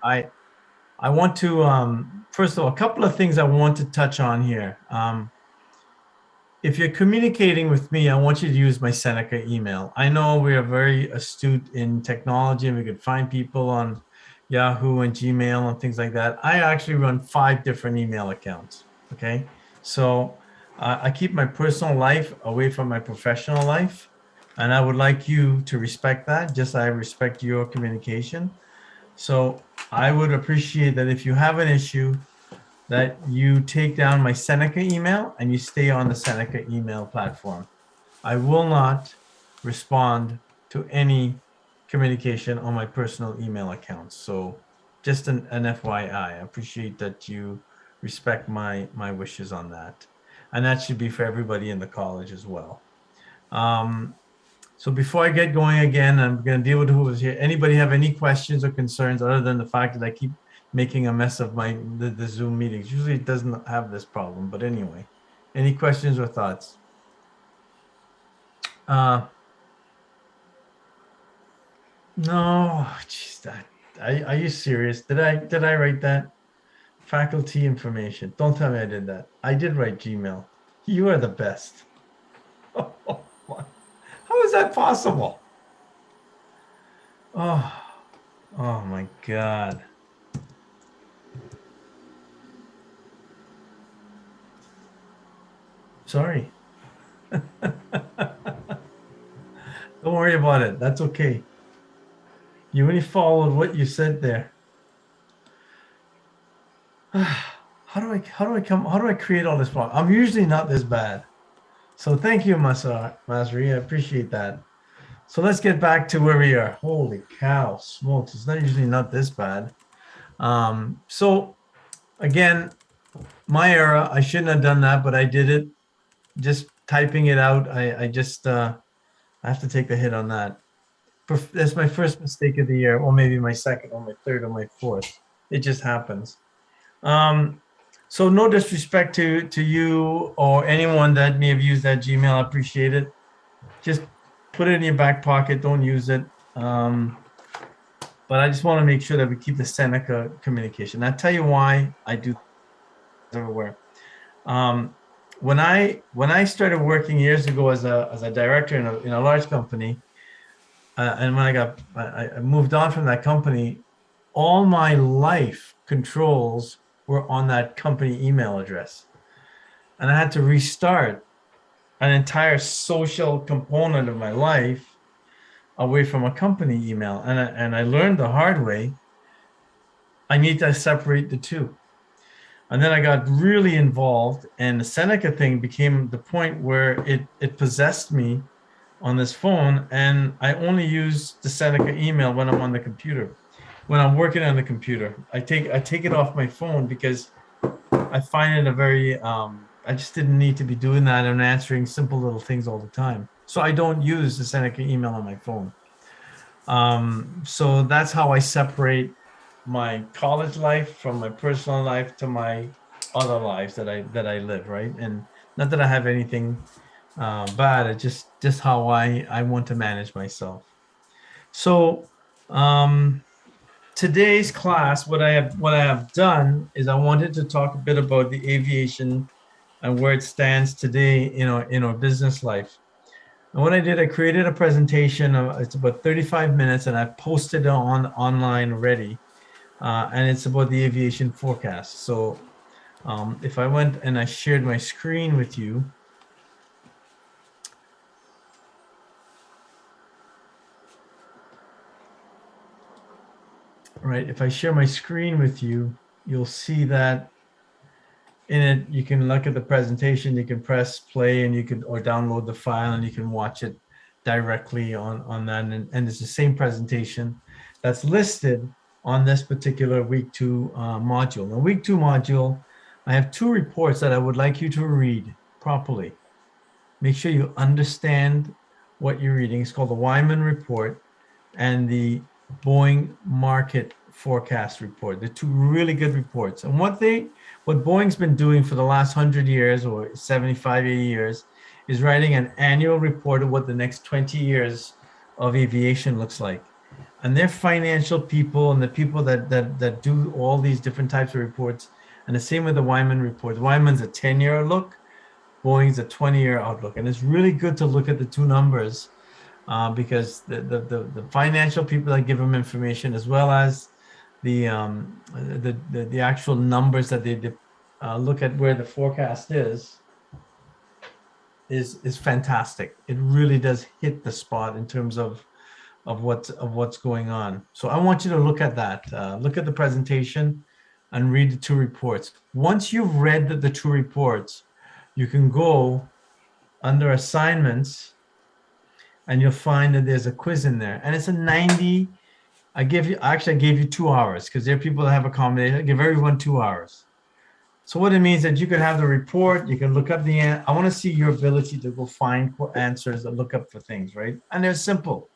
I I want to first of all, a couple of things I want to touch on here. If you're communicating with me, I want you to use my Seneca email. I know we are very astute in technology and we could find people on Yahoo and Gmail and things like that. I actually run 5 different email accounts. Okay. So I keep my personal life away from my professional life. And I would like you to respect that, just as I respect your communication. So I would appreciate that if you have an issue, that you take down my Seneca email and you stay on the Seneca email platform. I will not respond to any communication on my personal email accounts. So just an FYI, I appreciate that you respect my wishes on that. And that should be for everybody in the college as well. Um, so before I get going again, I'm going to deal with who is here. Anybody have any questions or concerns other than the fact that I keep making a mess of the Zoom meetings? Usually it doesn't have this problem, but anyway, any questions or thoughts? Uh, no, geez, are you serious? Did I write that? Faculty information. Don't tell me I did that. I did write Gmail. You are the best. How is that possible? Oh, oh my God. Sorry. Don't worry about it. That's okay. You only followed what you said there. How do I create all this problem? I'm usually not this bad. So thank you, Masri. I appreciate that. So let's get back to where we are. Holy cow, smokes. It's not usually not this bad. So again, my error. I shouldn't have done that, but I did it. Just typing it out. I have to take the hit on that. That's my first mistake of the year, or maybe my second, or my third, or my fourth. It just happens. Um, so no disrespect to you or anyone that may have used that Gmail. I appreciate it. Just put it in your back pocket. Don't use it. But I just want to make sure that we keep the Seneca communication. I'll tell you why I do everywhere. Um, when I started working years ago as a director in a large company, and when I moved on from that company, all my life controls were on that company email address. And I had to restart an entire social component of my life away from a company email. And I learned the hard way, I need to separate the two. And then I got really involved, and the Seneca thing became the point where it possessed me on this phone, and I only use the Seneca email when I'm on the computer. When I'm working on the computer, I take it off my phone because I find it a very I just didn't need to be doing that and answering simple little things all the time. So I don't use the Seneca email on my phone. So that's how I separate my college life from my personal life to my other lives that I live, right? And not that I have anything bad. It's just how I want to manage myself. So today's class, what I have done is I wanted to talk a bit about the aviation and where it stands today in our business life. And what I did, I created a presentation. It's about 35 minutes, and I posted it online already. And it's about the aviation forecast. So if I went and I shared my screen with you, right? If I share my screen with you, you'll see that in it, you can look at the presentation, you can press play, and or download the file, and you can watch it directly on that. And it's the same presentation that's listed on this particular week 2 module. Now, week 2 module, I have 2 reports that I would like you to read properly. Make sure you understand what you're reading. It's called the Wyman Report and the Boeing Market Forecast Report. They're 2 really good reports. And what Boeing's been doing for the last 100 years or 75, 80 years is writing an annual report of what the next 20 years of aviation looks like. and they're financial people and the people that do all these different types of reports. And the same with the Wyman report. Wyman's a 10-year look, Boeing's a 20-year outlook. And it's really good to look at the two numbers because the financial people that give them information, as well as the actual numbers that they look at where the forecast is fantastic. It really does hit the spot in terms of what's going on. So I want you to look at that. Look at the presentation and read the two reports. Once you've read the two reports, you can go under assignments and you'll find that there's a quiz in there. And it's a 90. I gave you 2 hours because there are people that have accommodated. I give everyone 2 hours. So what it means is that you can have the report, you can look up I want to see your ability to go find answers and look up for things, right? And they're simple.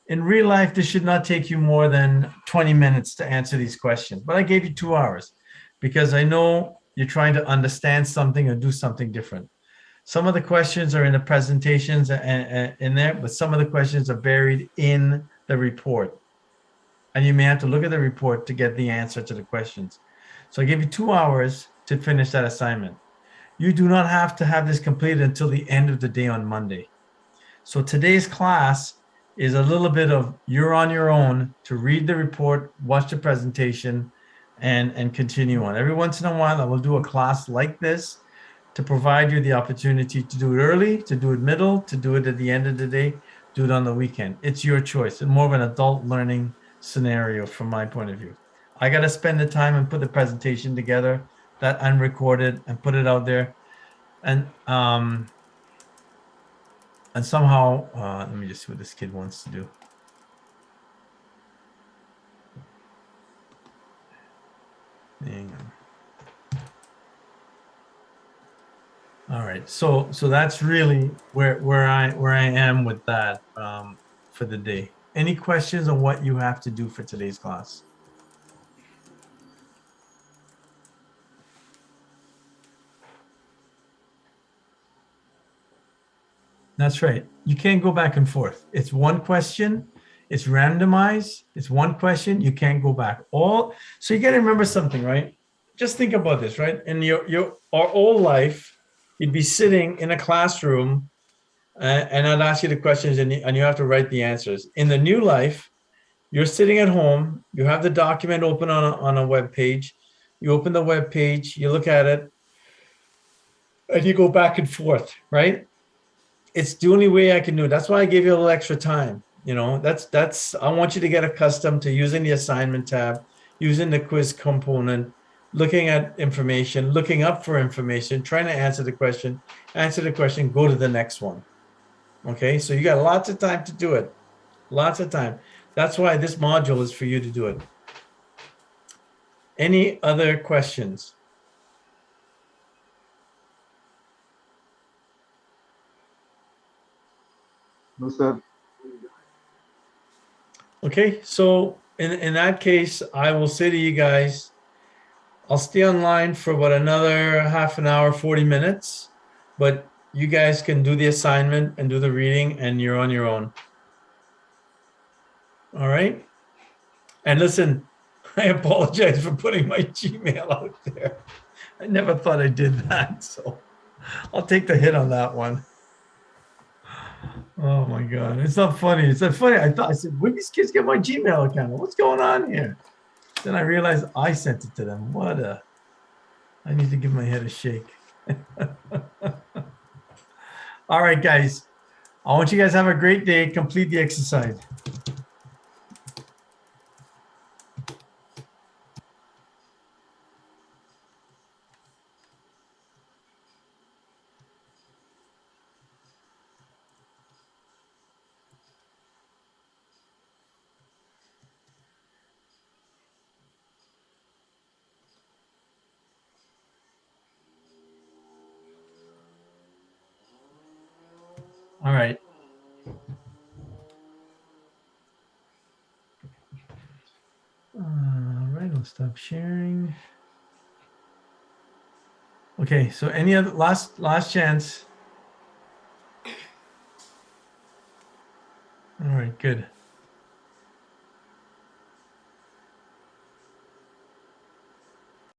In real life, this should not take you more than 20 minutes to answer these questions. But I gave you 2 hours because I know you're trying to understand something or do something different. Some of the questions are in the presentations and in there, but some of the questions are buried in the report. And you may have to look at the report to get the answer to the questions. So I gave you 2 hours to finish that assignment. You do not have to have this completed until the end of the day on Monday. So today's class is a little bit of you're on your own to read the report, watch the presentation, and continue on. Every once in a while, I will do a class like this to provide you the opportunity to do it early, to do it middle, to do it at the end of the day, do it on the weekend. It's your choice. It's more of an adult learning scenario from my point of view. I got to spend the time and put the presentation together, that unrecorded, and put it out there. And somehow, let me just see what this kid wants to do. Hang on. All right, so that's really where I am with that for the day. Any questions on what you have to do for today's class? That's right. You can't go back and forth. It's one question. It's randomized. It's one question. You can't go back. So you got to remember something, right? Just think about this, right? In our old life, you'd be sitting in a classroom, and I'd ask you the questions, and you have to write the answers. In the new life, you're sitting at home. You have the document open on a web page. You open the web page. You look at it, and you go back and forth, right? It's the only way I can do it. That's why I gave you a little extra time. I want you to get accustomed to using the assignment tab, using the quiz component, looking at information, looking up for information, trying to answer the question, go to the next one. Okay, so you got lots of time to do it. Lots of time. That's why this module is for you to do it. Any other questions? No, sir. Okay, so in that case, I will say to you guys, I'll stay online for about another half an hour, 40 minutes, but you guys can do the assignment and do the reading, and you're on your own. All right? And listen, I apologize for putting my Gmail out there. I never thought I did that, so I'll take the hit on that one. Oh my God, it's not funny. It's not funny. I said, when these kids get my Gmail account? What's going on here? Then I realized I sent it to them. I need to give my head a shake. All right, guys. I want you guys to have a great day. Complete the exercise. All right. All right, I'll stop sharing. Okay, so any other last chance? All right, good.